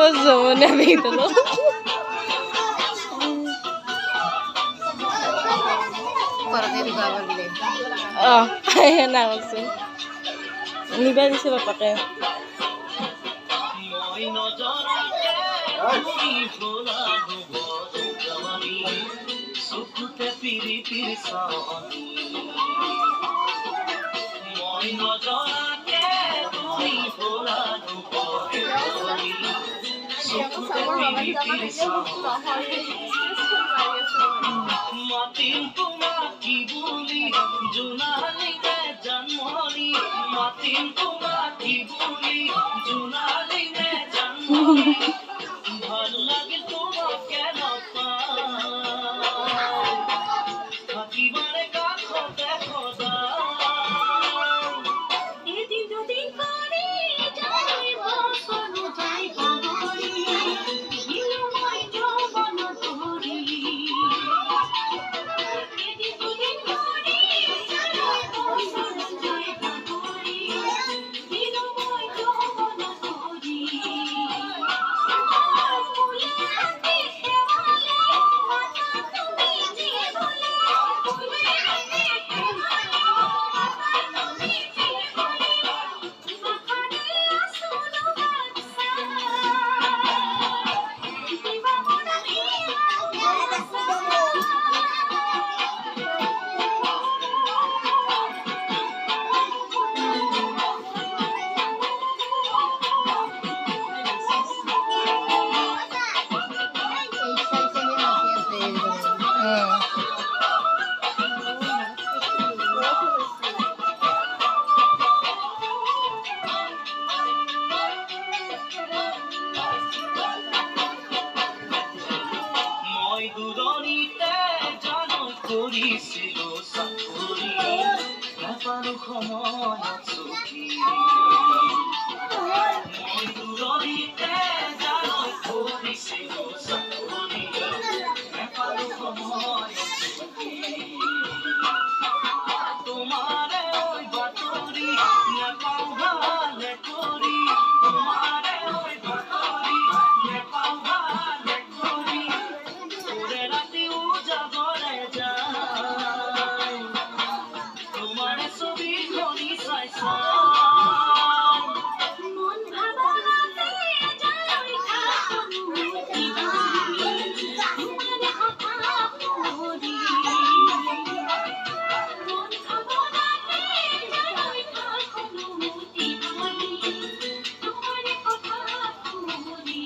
Ozone napitulo. Parang di ba bili? Oh, ayan na Ozone. Ini ba bisa pakai? মাতিম তোমাকি বুলি জোনালিতে জন্মলি মাতিম তোমাকি বুলি জোনালিতে জন্মলি ভাল লাগে তোমাকে নপাই থাকিবারে কাষতে সদায় এদিন দুদিন করে যাই বসনো যাই বগরি ইলো মই যৌবন তোরি কৰিছিল চাকৰি নাপালো সময়ত চকী মই দূৰতে জানো কৰিছিল চাকৰি নাপালো সময়ত চকী তোমাৰে ঐ বাতৰি নাপাওঁ ভালে কৰি তোমাৰে ঐ বাতৰি নাপাওঁ ভালে কৰি ওৰে ৰাতি উজাগৰে যায় তোমাৰে ছবিখনি চাই চাই মন ভাবনাতে যায় কাকনুতি তোমাৰে কথা পৰি মন ভাবনাতে যায় কাকনুতি তোমাৰে কথা পৰি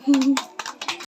Hmm.